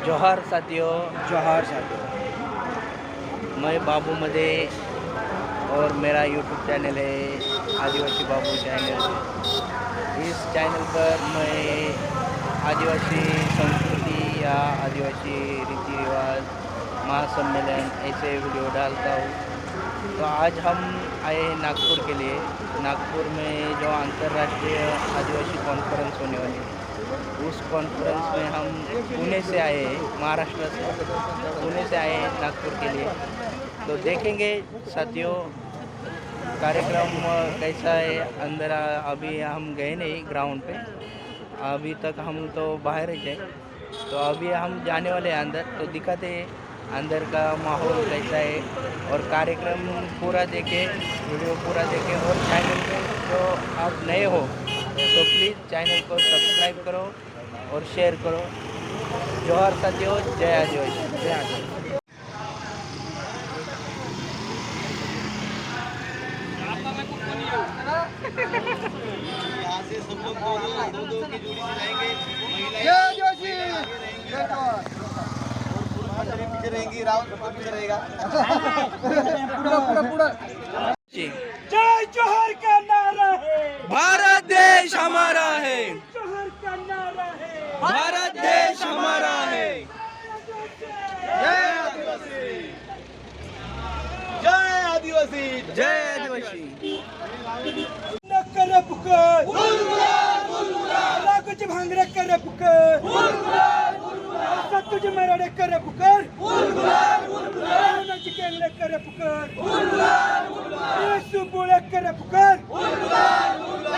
जोहार साथियों, जोहार साथियों। मैं बाबू मदे और मेरा यूट्यूब चैनल है आदिवासी बाबू चैनल। इस चैनल पर मैं आदिवासी संस्कृति या आदिवासी रीति रिवाज, महासम्मेलन ऐसे वीडियो डालता हूँ। तो आज हम आए हैं नागपुर के लिए। नागपुर में जो अंतर्राष्ट्रीय आदिवासी कॉन्फ्रेंस होने वाली है, उस कॉन्फ्रेंस में हम पुणे से आए हैं, महाराष्ट्र से पुणे से आए हैं नागपुर के लिए। तो देखेंगे साथियों कार्यक्रम कैसा है अंदर। अभी हम गए नहीं ग्राउंड पे, अभी तक हम तो बाहर ही थे। तो अभी हम जाने वाले हैं अंदर, तो दिखाते हैं अंदर का माहौल कैसा है। और कार्यक्रम पूरा देखें, वीडियो पूरा देखें। और चैनल में जो आप नए हो तो प्लीज़ चैनल को सब्सक्राइब करो और शेयर करो। जोहार साथियों, जय आदिवासी, जय आदिवासी। यहाँ से सब लोग दो दो की जोड़ी से जाएंगे। जय आदिवासी, जय जोहार। पीछे रहेंगी, रावण पीछे रहेगा। पूरा पूरा जय जोहर का नारा है, भारत देश हमारा है, जोहर का नारा है, भारत देश हमारा है। जय आदिवासी, जय आदिवासी, जय आदिवासी। न करे पुकार, लाखों जी भांगरे करे पुकार, सत्तुजी मराठे करे पुकार, रावणाची केंद्र करे पुकार, येसू बोले करे पुकार,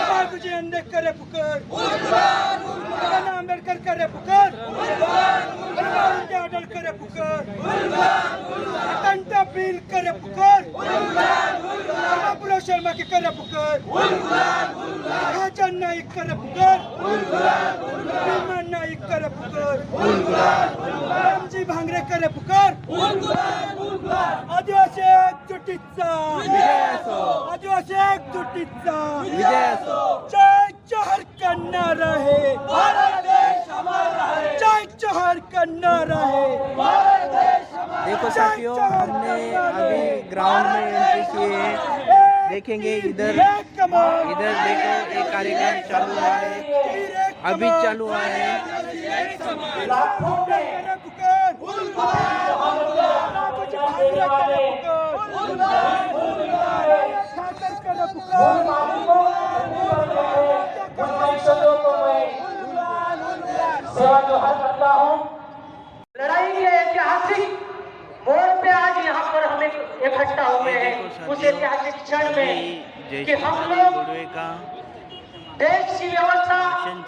बाबूजी अंडे करे पुकार, नाना आंबेडकर करे पुकार, बाबाजी अटल करे पुकार, कंटा बिल करे पुकार, बाबूराव शर्मा के करे पुकार, खाजा नाईक करे पुकार, भीमा नाईक करे पुकार, रामजी भांगरे करे पुकार, आदिवासी एकजुटीचा, आदिवासी एकजुटीचा, जय जोहर का नारा है, भारत देश हमारा है, जय जोहर का नारा है, भारत देश हमारा है। देखो साथियों, हमने अभी ग्राउंड में एंट्री की है। देखेंगे इधर देखो, एक कार्यक्रम चालू हुआ है, अभी चालू हुआ है। सेवा जोहर करता हूँ। लड़ाई के ऐतिहासिक मोड़ पे आज यहाँ पर हम इकट्ठा हुए हैं, उस ऐतिहासिक क्षण में कि हम लोग देश की व्यवस्था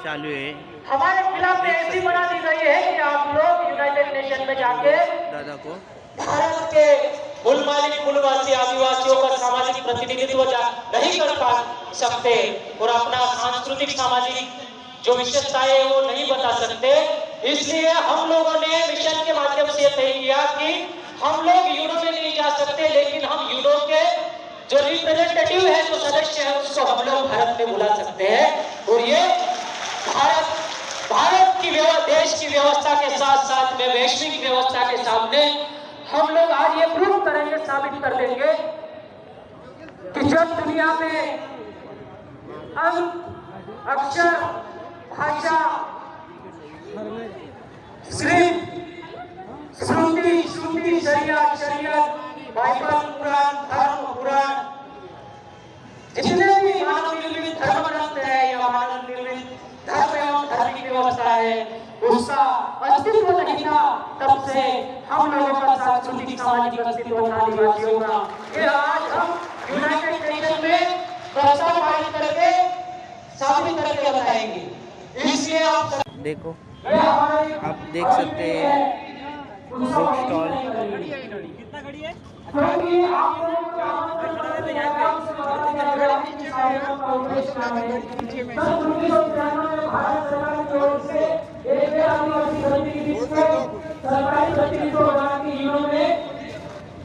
चालू है। हमारे खिलाफ ऐसी बना दी गई है कि आप लोग यूनाइटेड नेशन में जाके दादा को भारत के मूल मालिक मूलवासी आदिवासियों का सामाजिक प्रतिनिधित्व नहीं कर पा सकते और अपना सांस्कृतिक सामाजिक जो विशेषताएं है वो नहीं बता सकते। इसलिए हम लोगों ने मिशन के माध्यम से तय किया कि हम लोग यूरो में नहीं जा सकते, लेकिन हम यूरो के जो रिप्रेजेंटेटिव है, जो सदस्य है, उसको हम लोग भारत में बुला सकते हैं। और ये भारत की देश की व्यवस्था के साथ साथ में वैश्विक व्यवस्था के सामने हम लोग आज ये प्रूव करेंगे, साबित कर देंगे कि जब दुनिया में अंक, अक्षर, भाषा, श्रुति, शरीयत, बाइबल, कुरान, धर्म, पुराण, जितने भी मानव निर्मित धर्म ग्रंथ है या मानव निर्मित धर्म एवं धार्मिक व्यवस्था है, उसका अस्तित्व नहीं था। तब से हम लोगों का सांस्कृतिक सामाजिक अस्तित्व था आदिवासियों का। ये आज हम यूनाइटेड नेशन में प्रस्ताव पारित करके साबित करके बताएंगे। इसलिए आप देखो, आप देख सकते हैं बुक स्टॉल। कितना खड़ी है? सरकारी प्रतिनिधित्व बनाने की इन्होंने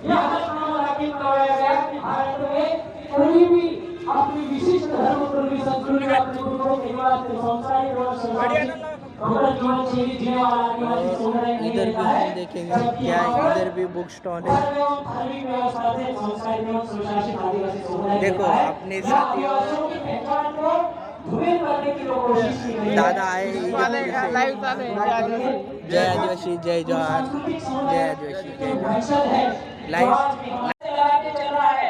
यह हलफनामा करवाया गया कि भारत में कोई भी अपनी विशिष्ट धर्म, संस्कृति, अपनी संस्कारी अपना जीवन शैली जीने वाला आदिवासी समुदाय नहीं इधर भी रहता हम है। देखेंगे क्या है, इधर भी बुक स्टॉल है। धर्म एवं धार्मिक व्यवस्था से संस्कारित एवं सुशासित आदिवासी समुदाय देखो, रहता है। अपने यह साथियों आदिवासियों की पहचान को धूमिल करने की जो कोशिश की गई है। दादा आए इधर से। जय आदिवासी, जय जोहार, जय आदिवासी, जय जोहार। लाइव चल रहा है।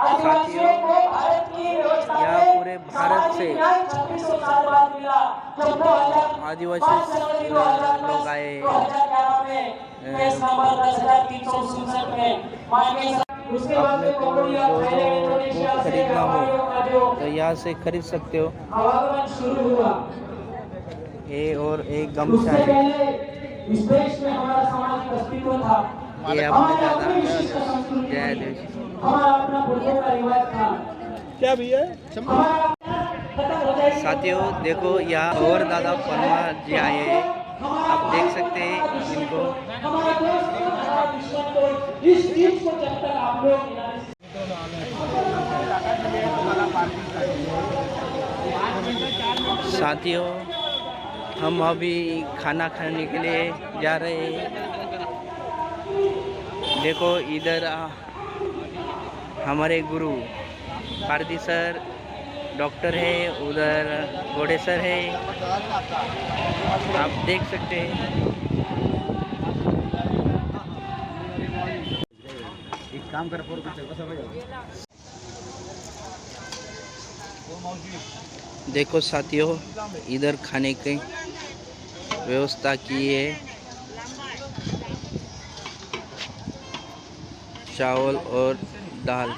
आदिवासियों को भारत की व्यवस्था यह में पूरे भारत से 2600 साल बाद मिला, जब 2005 आदिवासी जनवरी लोग आए 2011 में केस नंबर 10,367 में माननीय उसके बाद अपने में को कंबोडिया, जो थाईलैंड, इंडोनेशिया बुक से खरीदना हो व्यापारियों का जो तो यहाँ से खरीद सकते हो। आवागमन शुरू हुआ। ये और एक गमछा उससे है, पहले इस देश में हमारा सामाजिक अस्तित्व था। ये अपने हमारे दादा। अपनी विशिष्ट संस्कृति जय थी। आदिवासी। हमारा अपना पुरखों का रिवाज था। क्या भैया? हमारा खत्म हो जाएगी। साथियों देखो, यहाँ और दादा परमा जी आए हैं, आप देख सकते हैं इनको। हमारा देश को, हमारा दुश्मन को, इस चीज को जब तक आप लोग साथियों हम अभी खाना खाने के लिए जा रहे हैं। देखो इधर हमारे गुरु पारदी सर डॉक्टर है, उधर घोड़े सर है, आप देख सकते हैं। एक काम कर पोर कुछ कसं देखो साथियों, इधर खाने की व्यवस्था की है, चावल और दाल।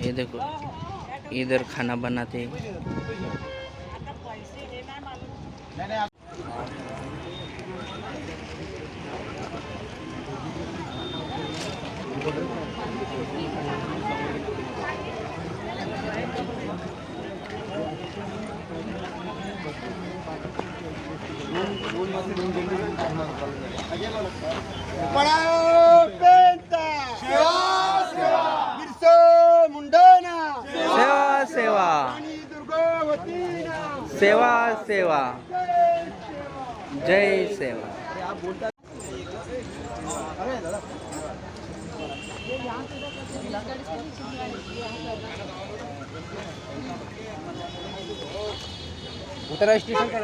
ये देखो इधर खाना बनाते हैं। बिरसा मुंडाना सेवा सेवा सेवा सेवा, जय सेवा। उत्तरा स्टेशन का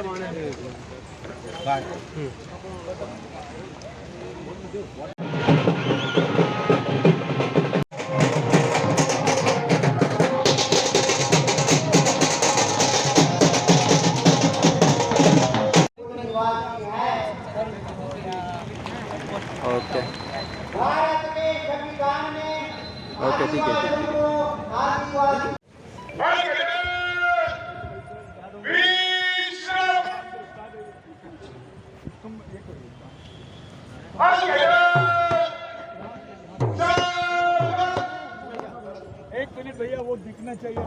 ओके ओके, ठीक है, ठीक है। एक मिनट भैया, वो दिखना चाहिए।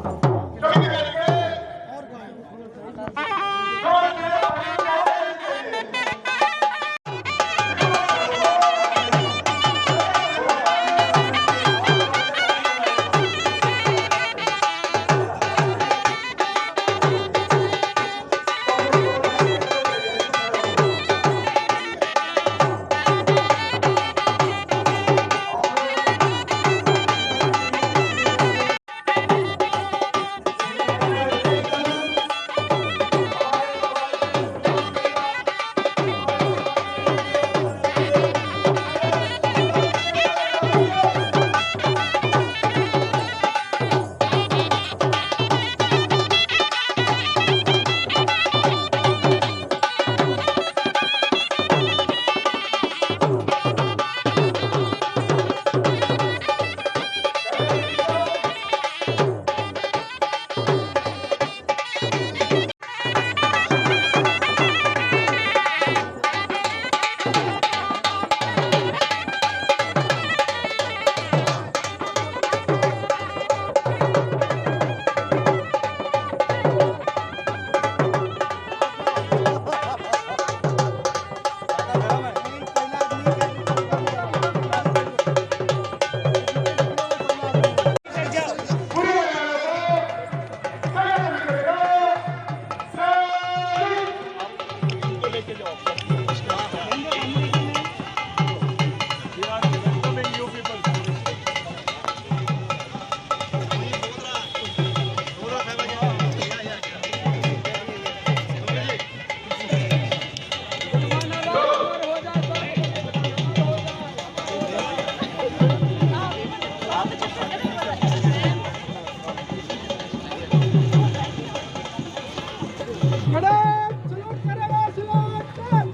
मैडम सलूट करेगा, सलूट चल।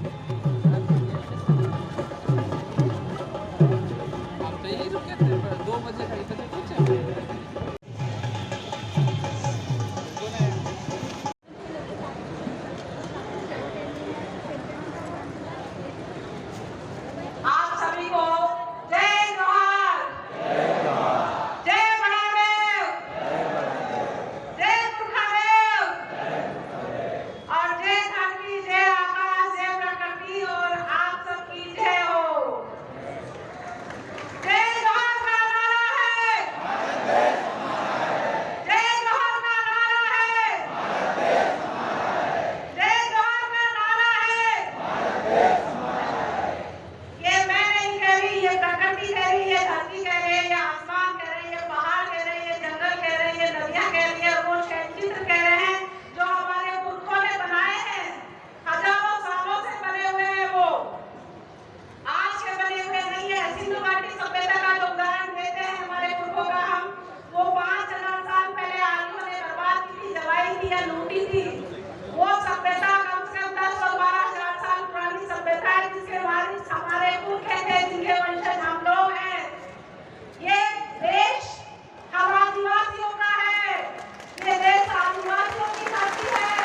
हम तो यही रुके थे, 2 बजे का इतने कुछ है। आप सभी को जय जोहार, जय महादेव, जय पुरखादेव और जय धरती, जय आकाश, जय प्रकृति और आप सबकी जय हो। जय जोहार का नारा है, जय जोहार का नारा है, जय जोहार का नारा है। ये मैं नहीं कह रही, ये प्रकृति कह रही है, धरती कह रही है, ये आसमान कह रही है, पहाड़ कह रही है, जंगल कह रही है, नदियां कह रही है, और वो चित्र कह रहे हैं जो हमारे पुरखों ने बनाए हैं। हजारों सालों से बने हुए हैं, वो आज के बने हुए नहीं है। सिंधु घाटी सभ्यता का जो उदाहरण देते हैं हमारे पुरखों का, हम वो 5,000 साल पहले आर्यों ने बर्बाद की थी, जलाई थी या लूटी थी। वो सभ्यता कम से कम 10 और 12,000 साल पुरानी सभ्यता है, जिसके वारिस हमारे पुरखे थे, जिनके वंशज हम लोग हैं। ये देश हम आदिवासियों का है, ये देश आदिवासियों की धरती है।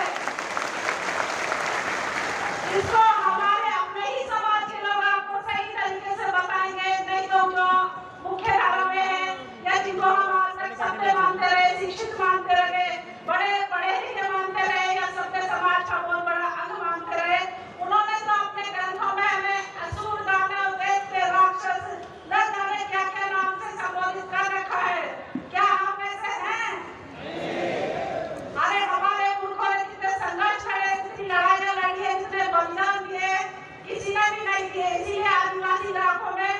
इसको हमारे अपने ही समाज के लोग आपको सही तरीके से बताएंगे, नहीं तो जो मुख्य धारा में है या जिनको हम आज तक सभ्य मानते रहे, शिक्षित मानते रहे, बड़े पढ़े लिखे मानते रहे या सभ्य समाज का बहुत बड़ा अंग मानते रहे, उन्होंने तो अपने ग्रंथों में हमें असुर, दानव, दैत्य, राक्षस न जाने क्या क्या नाम से संबोधित कर रखा है। क्या हम ऐसे हैं? अरे हमारे पुरखों ने जितने संघर्ष लड़े, जितनी लड़ाइयां लड़ी है, जितने बलिदान दिए, किसी ने भी नहीं दिए। इसीलिए आदिवासी इलाकों में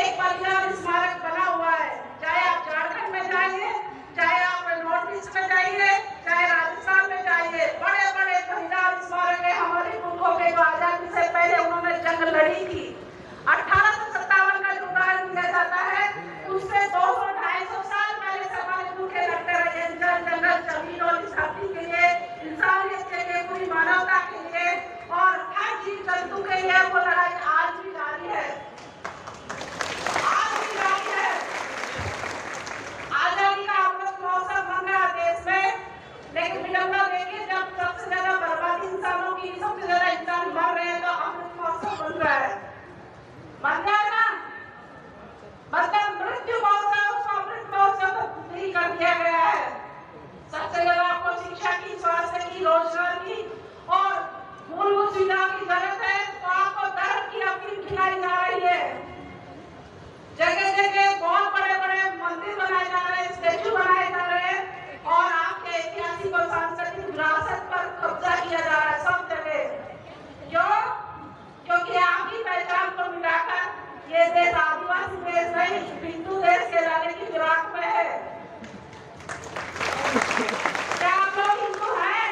एक बलिदान स्मारक बना हुआ है। चाहे आप झारखंड में जाइए, चाहे आप नॉर्थ ईस्ट में जाइए, चाहे राजस्थान में जाइए, बड़े बड़े बलिदान स्मारक है हमारे पुरखों के। आजादी से पहले उन्होंने जंग लड़ी थी। 1857 का जो उदाहरण दिया जाता है, उससे 200-250 साल पहले से हमारे पुरखे लड़ते रहे जंगल, जमीन और इस धरती के लिए, इंसानियत के लिए, पूरी मानवता के लिए और हर जीव जंतु के लिए। वो लड़ाई आज भी जारी है, आज भी जारी है। आजादी का अमृत महोत्सव बन रहा देश में, लेकिन विडंबना देखिए, जब सबसे ज्यादा बर्बादी इंसानों की, सबसे ज्यादा इंसान मर रहे हैं, तो अमृत महोत्सव बन रहा है। बन जाए ना, मतलब मृत्यु महोत्सव, उसको अमृत महोत्सव तो नहीं कर दिया गया है। सबसे ज्यादा आपको शिक्षा की, स्वास्थ्य की, रोजगार की और मूलभूत सुविधाओं की जरूरत है, तो आपको धर्म की अफीम खिलाई जा रही है। जगह जगह बहुत बड़े बड़े मंदिर बनाए जा रहे हैं, स्टैचू बनाए जा रहे हैं और आपके ऐतिहासिक और सांस्कृतिक विरासत पर कब्जा किया जा रहा है सब जगह। क्यों? क्योंकि आपकी पहचान को मिटाकर ये देश आदिवासी देश नहीं, हिंदू देश कहलाने की फिराक में है। क्या आप लोग हिंदू हैं?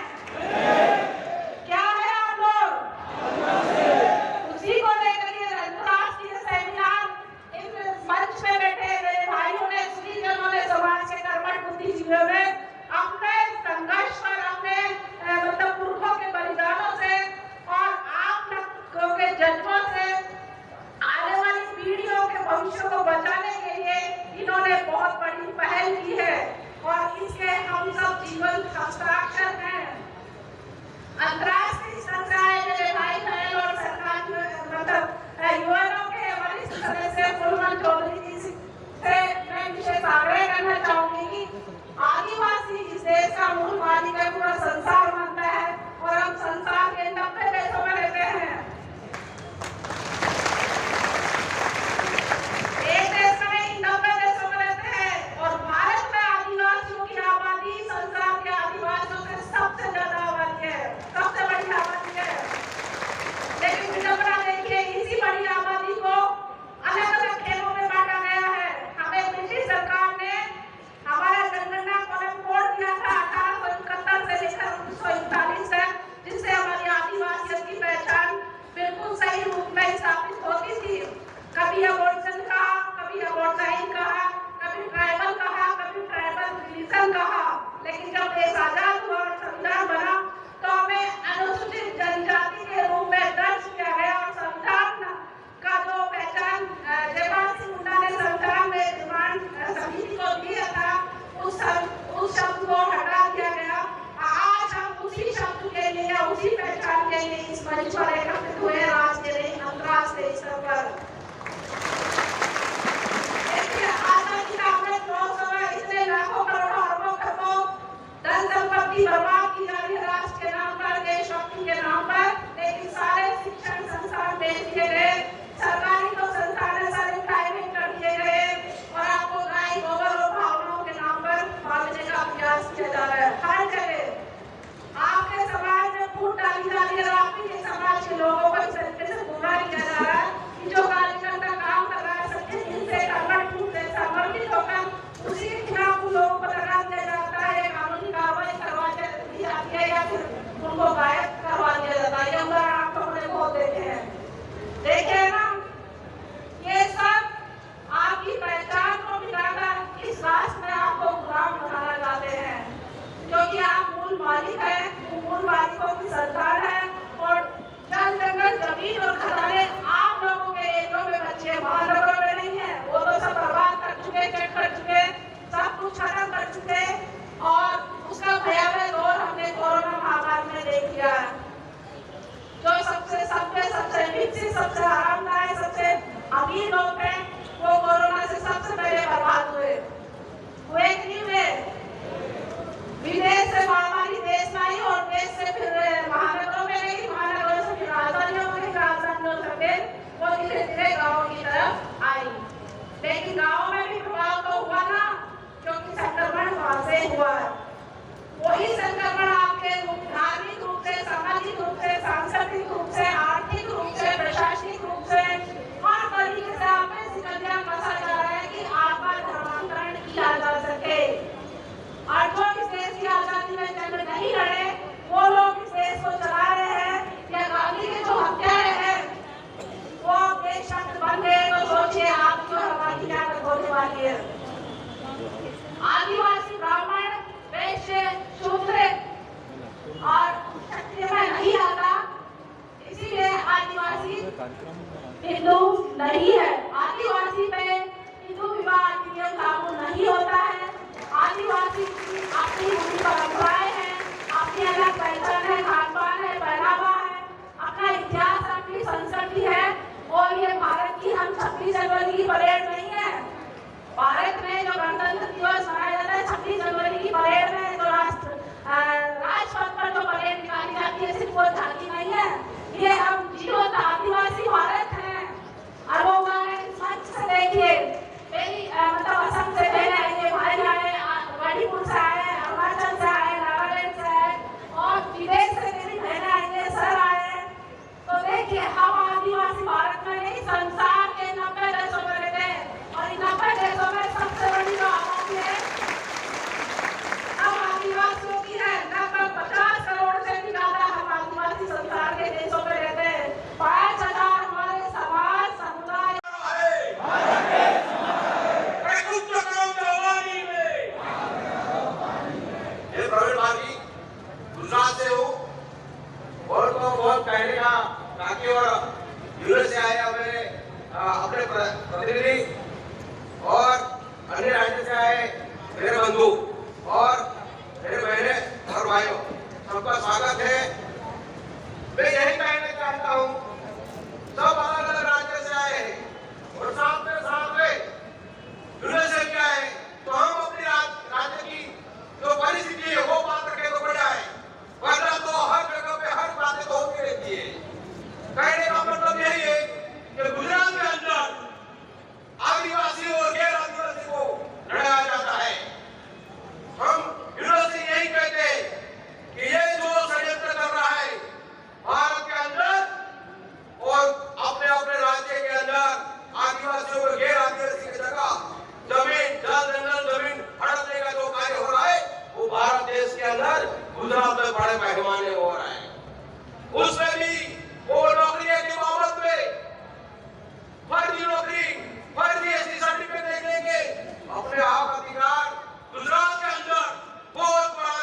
क्या है आप लोग? उसी को लेकर ये अंतर्राष्ट्रीय सेमिनार इन मंच में बैठे मेरे भाइयों ने, स्त्रीजनों ने, समाज के कर्मठ बुद्धिजीवियों ने अपने संघर्ष पर, अपने मतलब पुरखों के बलिदानों से और आप लोगों के जन्मों से आने वाली पीढ़ियों के भविष्य को बचाने के लिए इन्होंने बहुत बड़ी पहल की है और इसके हम सब जीवन हस्ताक्षर हैं। अंतर्राष्ट्रीय संस्थाएं मेरे भाई बहन और सरकार मतलब यूएनओ के वरिष्ठ सदस्य फुलमन चौधरी जी से मैं विशेष आग्रह करना चाहूंगी कि आदिवासी इस देश का मूल मालिक है, पूरा संसार मानता है और हम संसार के 90 देशों में रहते हैं। एक देश में नहीं, 90 देशों में रहते हैं और भारत में आदिवासियों की आबादी संसार के आदिवासियों से सबसे ज्यादा आबादी है, सबसे बड़ी आबादी है। लेकिन विडंबना देखिए, इसी बड़ी आबादी को अलग अलग खेलों में बांटा गया है। हमें ब्रिटिश सरकार ने हमारा जनगणना कॉलम कोड दिया था 1871 से लेकर 1900 में इस मंच पर एकत्रित हुए राज्य के नहीं अंतर्राष्ट्रीय स्तर पर। देखिए, आजादी का अमृत महोत्सव है, इसमें लाखों करोड़ों अरबों खरबों धन संपत्ति बर्बाद की जा रही है राष्ट्र के नाम पर, देशभक्ति के नाम पर, लेकिन सारे शिक्षण संस्थान बेच दिए गए, सरकारी तो संस्थान सारे प्राइवेट कर दिए गए और आपको गाय गोबर और भावनाओं के नाम पर भागने का प्रयास किया जा रहा है। हर जगह आपके समाज में फूट डाली जा रही है और आपके समाज के लोगों को इस तरीके से गुमराह किया जा रहा है कि जो कार्यकर्ता काम कर रहा है सच्चे दिल से समर्पित होकर उसी के खिलाफ लोगों को लगा दिया जाता है, कानूनी कार्रवाई करवा दी जाती है या फिर उनको गायब करवा दिया जाता है। ये उदाहरण आपको हमने बहुत देखे हैं। देखे ना, ये सब आपकी पहचान को मिटाकर इस राष्ट्र में आपको गुलाम बनाना चाहते हैं, क्योंकि आप मूल मालिक हैं, मूल मालिकों की सरकार है और जल जंगल जमीन और खदाने आप लोगों के एरियो में बच्चे महानगरों में नहीं है, वो तो सब बर्बाद कर चुके, चट कर चुके, सब कुछ खत्म कर चुके और उसका भयावह दौर हमने कोरोना महामारी में देख लिया है। जो सबसे विकसित, सबसे आरामदायक, सबसे अमीर लोग हैं वो कोरोना से सबसे पहले बर्बाद हुए कि नहीं हुए? विदेश से महामारी देश में आई और देश से फिर महानगरों में गई, महानगरों से फिर राजधानियों में, राजधानियों से फिर वो धीरे धीरे गाँव की तरफ आई। लेकिन गाँव में भी प्रभाव तो हुआ ना, क्योंकि संक्रमण वहां से हुआ है। वही संक्रमण आपके धार्मिक रूप से, सामाजिक रूप से, सांस्कृतिक रूप से, आर्थिक रूप से, प्रशासनिक रूप से हर तरीके से आप में सिकंजा कसा जा रहा है कि आपका धर्मांतरण किया जा सके। और जो इस देश की आजादी में जंग नहीं लड़े वो लोग इस देश को चला रहे हैं, या गांधी के जो हत्यारे हैं वो देशभक्त बन गए, तो सोचिए आपकी और हमारी क्या होने वाली है। आदिवासी, ब्राह्मण, वैश्य, शूद्र और क्षत्रिय में नहीं आता, इसीलिए आदिवासी हिंदू नहीं है। आदिवासी पे हिंदू विवाह अधिनियम लागू नहीं होता है। आदिवासी अपनी मूल परंपराएं हैं, अपनी अलग पहचान है, खान पान है, पहनावा है, अपना इतिहास, अपनी संस्कृति है। और ये भारत की हम 26 जनवरी की परेड नहीं है। भारत में जो गणतंत्र दिवस मनाया जाता है 26 जनवरी की परेड में, जो राजपथ पर जो परेड निकाली जाती है सिर्फ वो झांकी नहीं है, ये हम जीवंत आदिवासी भारत है। और वो गाने मंच से देखिए, मेरी मतलब असम से बहन आए, भाई आए, मणिपुर से आए, अरुणाचल से आए, नागालैंड से आए और विदेश से मेरी बहनें आएंगे, सर आए। तो देखिए, हम आदिवासी भारत में नहीं, संसार के 90 देशों में रहते हैं और इन 90 देशों में सबसे बड़ी जो आबादी है हम आदिवासियों की है। लगभग 50 करोड़ से भी ज्यादा हम आदिवासी संसार के देशों में रहते हैं। 5,000 हमारे समाज, समुदाय गुजरात से हूँ और तो बहुत पहले का बाकी और यूएस से आए मेरे अपने प्रतिनिधि और अन्य राज्य से आए मेरे बंधु और मेरे बहने और भाइयों, सबका स्वागत है। मैं यही कहना चाहता हूँ, सब अलग अलग राज्य से आए हैं और साथ में यूएस से क्या है, तो हम अपनी राज्य की जो परिस्थिति है वो बात रखे तो बढ़िया है, वरना तो हर जगह पे हर बातें तो होती रहती है। कहने का मतलब यही है कि गुजरात के अंदर आदिवासी और गैर आदिवासी को लड़ाया जाता है। हम यूनिवर्सिटी यही कहते हैं कि ये जो षड्यंत्र कर रहा है भारत के अंदर और अपने अपने राज्य के अंदर आदिवासियों को गैर आदिवासी की जगह जमीन, जल, जंगल, जमीन हड़पने का जो कार्य हो रहा है वो भारत देश के अंदर गुजरात में बड़े पैमाने हो रहा है। उसमें भी वो नौकरी के बाबत में फर्जी नौकरी, फर्जी एसटी सर्टिफिकेट देख लेंगे, अपने आप अधिकार गुजरात के अंदर बहुत बड़ा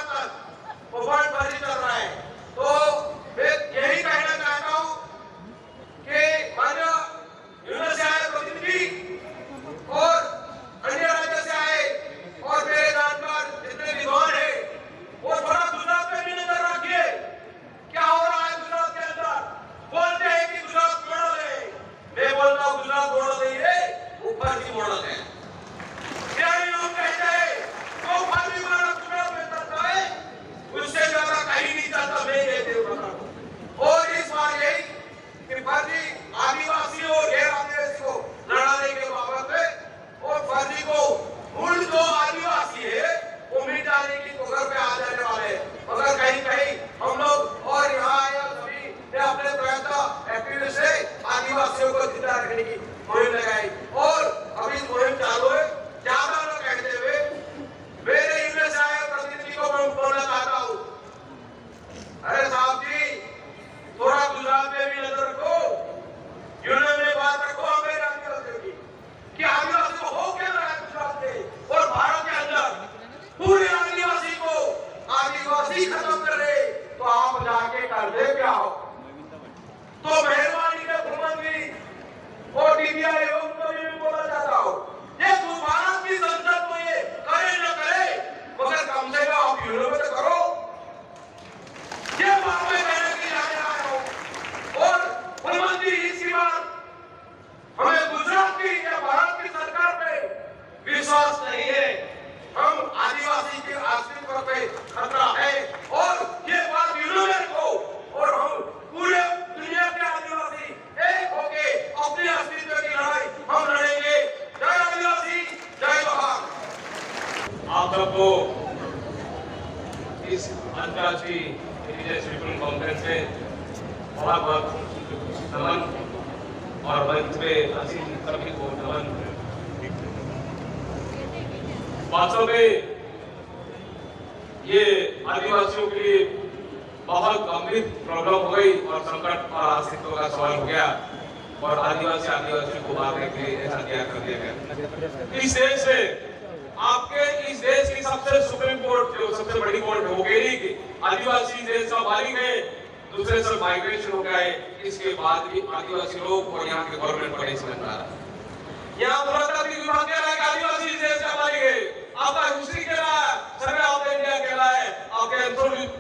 वो फर्जी चल रहा है। तो मैं यही कहना चाहता हूँ कि मान्य यूनिवर्सिटी से आए प्रतिनिधि और अन्य राज्य से आए और मेरे जानकार जितने विद्वान हैं वो थोड़ा गुजरात में भी नजर रखिए क्या हो रहा है गुजरात के से बहुत बहुत नमन और मंच पे हसीन सभी को नमन। वास्तव में ये आदिवासियों के लिए बहुत गंभीर प्रॉब्लम हो गई और संकट और अस्तित्व का सवाल हो गया और आदिवासियों को मारने के लिए ऐसा क्या कर दिया गया। इस देश में आपके इस देश की सबसे सुप्रीम कोर्ट जो सबसे बड़ी कोर्ट हो गई कि आदिवासी देश का मालिक है, दूसरे सब माइग्रेशन हो गया है, इसके बाद भी आदिवासी लोग और यहाँ के गवर्नमेंट को नहीं समझ पा रहा। यहाँ पुरातत्व विभाग कह रहा है कि आदिवासी इस देश का मालिक है, आपका हिस्ट्री कह रहा है, सर्वे ऑफ इंडिया कह रहा है, आपके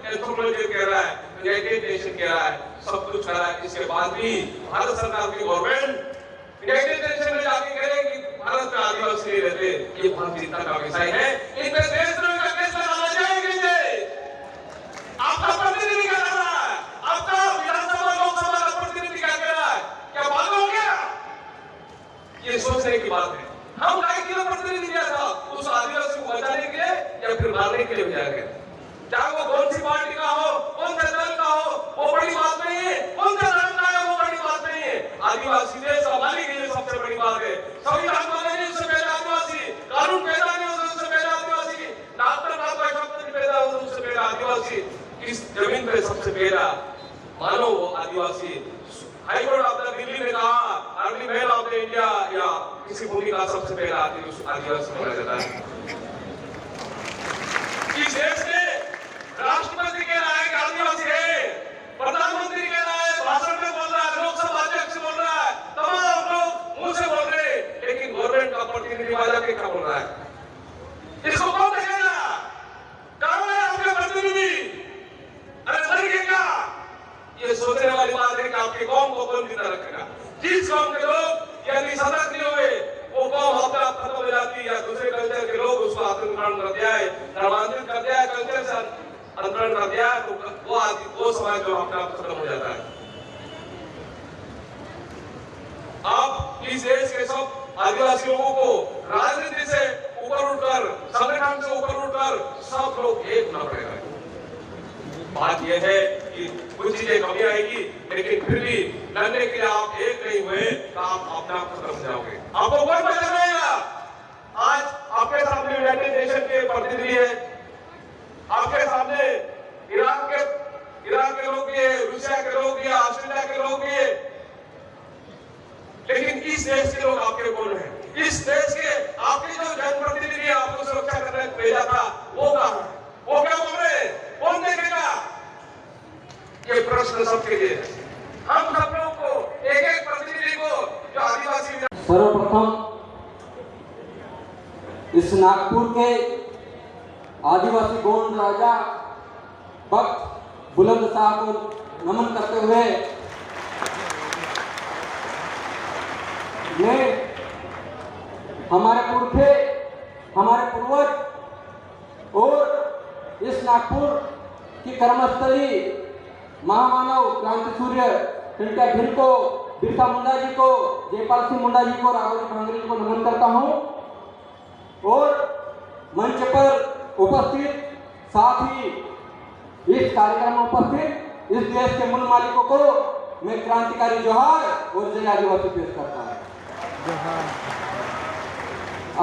एंथ्रोपोलॉजी कह रहा है, यूनाइटेड नेशन कह रहा है, सब कुछ कह रहा है। इसके बाद भी भारत सरकार की गवर्नमेंट यूनाइटेड नेशन में जाके कह रहे कि भारत में आदिवासी नहीं रहते, ये बहुत चिंता का विषय है। इन पे देशद्रोही का केस लगाना चाहिए। आपका प्रतिनिधि क्या कर रहा है, आपका विधानसभा लोकसभा का प्रतिनिधि क्या कह रहा है, क्या पागल हो गया? ये सोचने की बात है। हम काय के लिए प्रतिनिधि दिया था, उस आदिवासी को बचाने के लिए या फिर मारने के लिए भेजा गया? चाहे वो कौन सी पार्टी का हो, कौन सा दल का हो, वो बड़ी बात नहीं है, कौन सा धर्म का है वो बड़ी बात नहीं है। आदिवासी देश मालिक है, सबसे बड़ी बात है। संविधान बने नहीं उससे पहले आदिवासी, कानून पैदा नहीं होता उससे पहले आदिवासी, डॉक्टर बाबा शब्द पैदा होता उससे पहले आदिवासी, इस जमीन पे सबसे पहला मानो वो आदिवासी। हाईकोर्ट ऑफ द दिल्ली ने कहा early man of the India या किसी भूमि का सबसे पहला आदिवासी माना जाता है। इस देश में राष्ट्रपति कह रहा है कि आदिवासी है, प्रधानमंत्री कह रहा है, भाषण में बोल रहा है, लोकसभा अध्यक्ष बोल रहा है, तमाम लोग मुंह से बोल रहे हैं, लेकिन गवर्नमेंट का प्रतिनिधि वाला के क्या बोल रहा है? इसको कौन देखेगा? कौन है आपके प्रतिनिधि? अरे सर ये सोचने वाली बात है कि आपके कौम को कौन जिंदा रखेगा? जिस कौम के लोग यदि सतर्क नहीं हुए वो कौम अपने आप खत्म हो जाती है, या दूसरे कल्चर के लोग उसको आतंकवाद कर दिया है, धर्मांतरित कर दिया है, कल्चर से अंतरण कर दिया है, तो वो समाज जो अपने आप खत्म हो जाता है। आप इस देश के सब आदिवासी लोगों को राजनीति से ऊपर उठकर, संगठन से ऊपर उठकर सब लोग एक होना पड़ेगा। बात यह है कि कुछ चीजें कमी आएगी, लेकिन फिर भी लड़ने के लिए आप एक नहीं हुए तो आप अपना खत्म हो जाओगे। आपको कौन बचा रहेगा? आज आपके सामने यूनाइटेड नेशन के प्रतिनिधि है, आपके सामने इराक के लोग भी है, रूसिया के लोग भी है, ऑस्ट्रेलिया के लोग भी है, लेकिन इस देश के लोग आपके कौन है? इस देश के आपके जो जनप्रतिनिधि आपको सुरक्षा करने भेजा था वो कहां है? वो क्या बोल रहे हैं? कौन देखेगा? ये प्रश्न सबके लिए है। हम सब लोग को एक एक प्रतिनिधि को जो आदिवासी सर्वप्रथम इस नागपुर के आदिवासी गोंड राजा भक्त बुलंद शाह को नमन करते हुए मैं हमारे पुरखे, हमारे पूर्वज और इस नागपुर की कर्मस्थली महामानव क्रांति सूर्य तिलका भिल को, बिरसा मुंडा जी को, जयपाल सिंह मुंडा जी को, राघव भांगरे जी को नमन करता हूं और मंच पर उपस्थित साथ ही इस कार्यक्रम में उपस्थित इस देश के मूल मालिकों को मैं क्रांतिकारी जोहार और जय आदिवासी पेश करता हूं।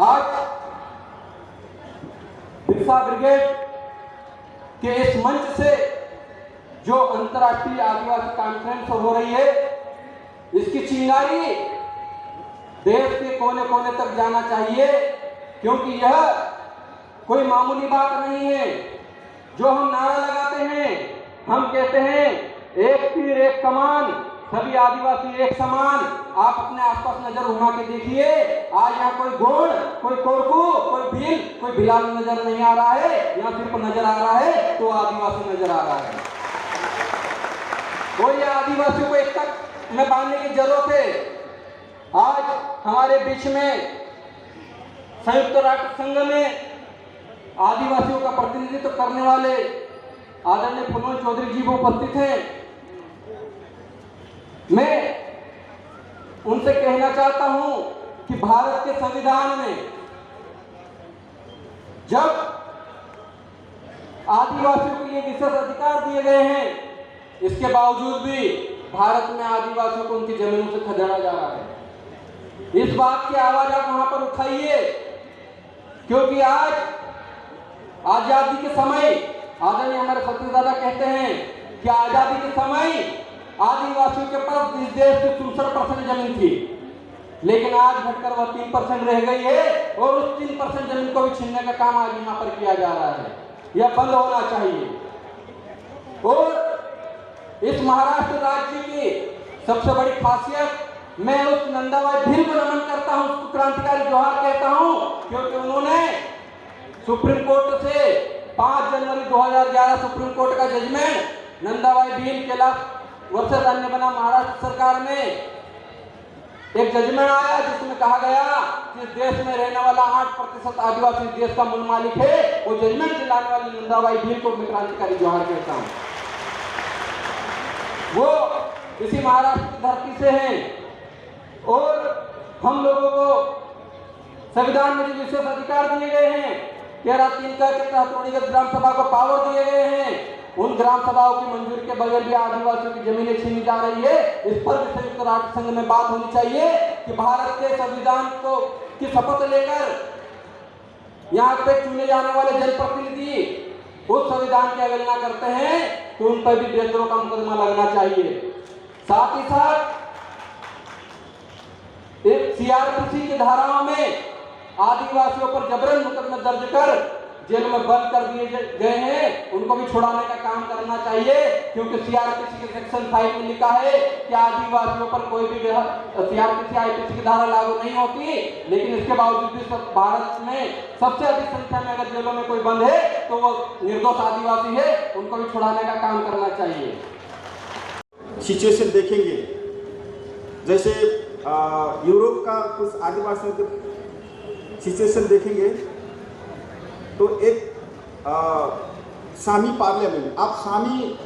आज बिरसा ब्रिगेड के इस मंच से जो अंतर्राष्ट्रीय आदिवासी कॉन्फ्रेंस हो रही है, इसकी चिंगारी देश के कोने कोने तक जाना चाहिए, क्योंकि यह कोई मामूली बात नहीं है। जो हम नारा लगाते हैं, हम कहते हैं एक तीर एक कमान, सभी आदिवासी एक समान। आप अपने आसपास नजर घुमा के देखिए, आज यहाँ कोई गोंड, कोई कोरकू, कोई भील, कोई भिलाल नजर नहीं आ रहा है। यहाँ सिर्फ नजर आ रहा है तो आदिवासी नजर आ रहा है। कोई आदिवासियों को एकता में बांधने की जरूरत है। आज हमारे बीच में संयुक्त राष्ट्र संघ में आदिवासियों का प्रतिनिधित्व करने वाले आदरणीय फुलमोहन चौधरी जी वो उपस्थित हैं। मैं उनसे कहना चाहता हूं कि भारत के संविधान में जब आदिवासियों के लिए विशेष अधिकार दिए गए हैं, इसके बावजूद भी भारत में आदिवासियों को उनकी जमीनों से खदेड़ा जा रहा है। इस बात की आवाज आप वहां पर उठाइए, क्योंकि आज आजादी के समय, आदरणीय हमारे सत्यदादा कहते हैं कि आजादी के समय आदिवासियों के पास इस देश की 64% जमीन थी, लेकिन आज घटकर वह 3% रह गई है और उस 3% जमीन को भी छीनने का काम आज यहाँ पर किया जा रहा है। यह बंद होना चाहिए। और इस महाराष्ट्र राज्य की सबसे बड़ी खासियत, मैं उस नंदाबाई भील को नमन करता हूं, उसको क्रांतिकारी जोहार कहता हूं, क्योंकि उन्होंने सुप्रीम कोर्ट से 5 जनवरी 2011 सुप्रीम कोर्ट का जजमेंट नंदाबाई भील के खिलाफ वर्षा अन्य बना महाराष्ट्र सरकार में एक जजमेंट आया जिसमें कहा गया कि देश में रहने वाला 8% आदिवासी देश का मूल मालिक है। वो जजमेंट दिलाने वाली नंदाबाई भील को मैं क्रांतिकारी जोहार कहता हूं। वो इसी महाराष्ट्र की धरती से हैं और हम लोगों को संविधान में जो विशेष अधिकार दिए गए हैं, 13(3) के तहत उन्नीगत ग्राम सभा को पावर दिए गए हैं, उन ग्राम सभाओं की मंजूरी के बगैर भी आदिवासियों की जमीनें छीनी जा रही है। इस पर भी संयुक्त राष्ट्र संघ में बात होनी चाहिए कि भारत के संविधान को की शपथ लेकर यहाँ पे चुने जाने वाले जनप्रतिनिधि उस संविधान की अवहेलना करते हैं तो उन पर भी देशद्रोह का मुकदमा लगना चाहिए। साथ ही साथ एक CRPC की धाराओं में आदिवासियों पर जबरन मुकदमा दर्ज कर जेल में बंद कर दिए गए हैं, उनको भी छुड़ाने का काम करना चाहिए, क्योंकि CRPC के सेक्शन 5 में लिखा है कि आदिवासियों पर कोई भी CRPC IPC की धारा लागू नहीं होती, लेकिन इसके बावजूद भी भारत में सबसे अधिक संख्या में अगर जेलों में कोई बंद है तो वो निर्दोष आदिवासी है, उनको भी छुड़ाने का काम करना चाहिए। सिचुएशन देखेंगे, जैसे यूरोप का कुछ आदिवासियों के सिचुएशन देखेंगे तो एक सामी पार्लियामेंट, आप सामी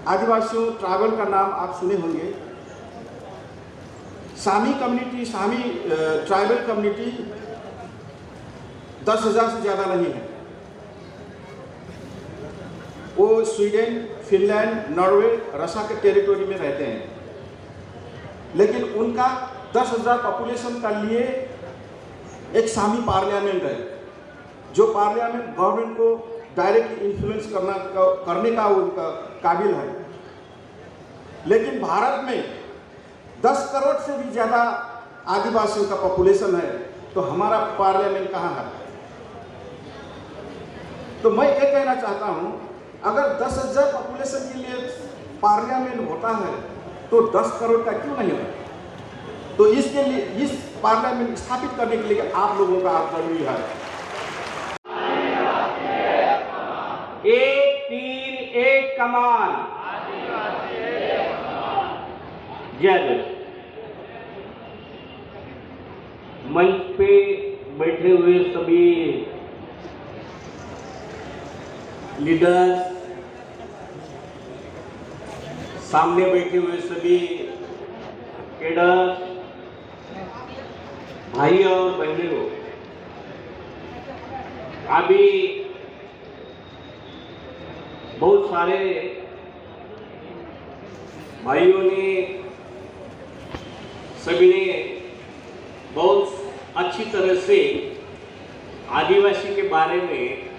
आदिवासियों ट्राइबल का नाम आप सुने होंगे। सामी कम्युनिटी, सामी ट्राइबल कम्युनिटी 10,000 से ज़्यादा नहीं है। वो स्वीडन, फिनलैंड, नॉर्वे, रशिया के टेरिटोरी में रहते हैं, लेकिन उनका 10,000 पॉपुलेशन का लिए एक सामी पार्लियामेंट है, जो पार्लियामेंट गवर्नमेंट को डायरेक्ट इन्फ्लुएंस करने का उनका काबिल है। लेकिन भारत में 10 करोड़ से भी ज़्यादा आदिवासियों का पॉपुलेशन है, तो हमारा पार्लियामेंट कहाँ है? तो मैं ये कहना चाहता हूँ, अगर 10,000 पॉपुलेशन के लिए पार्लियामेंट होता है तो 10 करोड़ का क्यों नहीं है? तो इसके लिए इस पार्लियामेंट स्थापित करने के लिए आप लोगों का आप जरूरी है। एक तीर एक कमान, जय। मंच पे बैठे हुए सभी लीडर्स, सामने बैठे हुए सभी कैडर, भाई और बहनों, अभी बहुत सारे भाइयों ने, सभी ने बहुत अच्छी तरह से आदिवासी के बारे में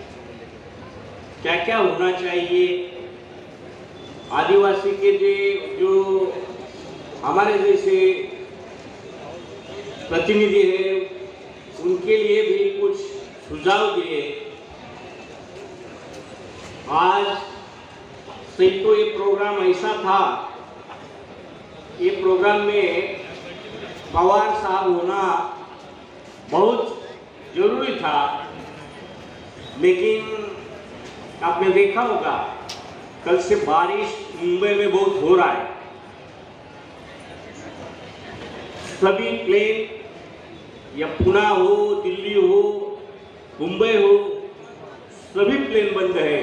क्या क्या होना चाहिए, आदिवासी के जो हमारे जैसे प्रतिनिधि हैं उनके लिए भी कुछ सुझाव दिए। आज से तो ये प्रोग्राम ऐसा था, ये प्रोग्राम में पवार साहब होना बहुत जरूरी था, लेकिन आपने देखा होगा कल से बारिश मुंबई में बहुत हो रहा है। सभी प्लेन, या पुणे हो, दिल्ली हो, मुंबई हो, सभी प्लेन बंद है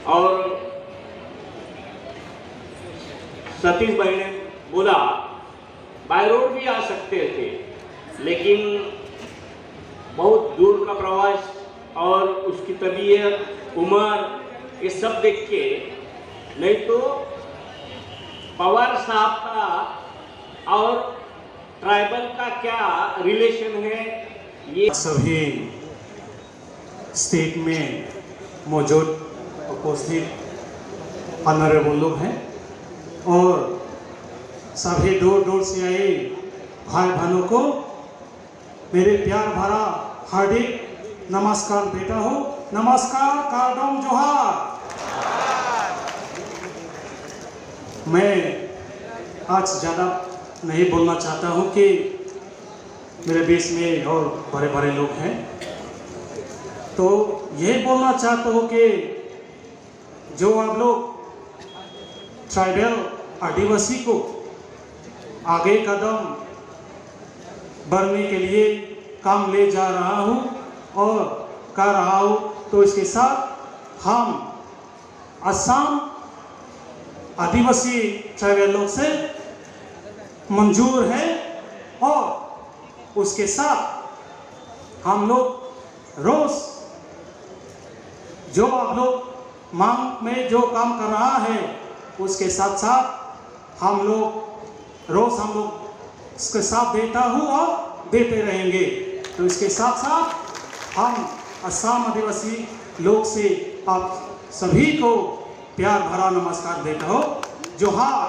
और सतीश भाई ने बोला बाय रोड भी आ सकते थे, लेकिन बहुत दूर का प्रवास और उसकी तबीयत, उम्र, ये सब देख के नहीं तो पवार साहब का और ट्राइबल का क्या रिलेशन है ये सभी स्टेट में मौजूद उपस्थित ऑनरेबल लोग हैं और सभी दूर दूर से आए भाई बहनों को मेरे प्यार भरा हार्दिक नमस्कार देता हूँ। नमस्कार, कारडोम जोहार। मैं आज ज़्यादा नहीं बोलना चाहता हूँ कि मेरे बीच में और बड़े बड़े लोग हैं, तो यही बोलना चाहता हूँ कि जो आप लोग ट्राइबल आदिवासी को आगे कदम बढ़ने के लिए काम ले जा रहा हूँ और कर रहा हूँ, तो इसके साथ हम असम आदिवासी ट्राइबल लोग से मंजूर है और उसके साथ हम लोग रोज जो आप लोग मांग में जो काम कर रहा है उसके साथ साथ हम लोग उसके साथ देता हूँ और देते रहेंगे। तो इसके साथ साथ हम असम आदिवासी लोग से आप सभी को प्यार भरा नमस्कार देता हूँ। जोहार।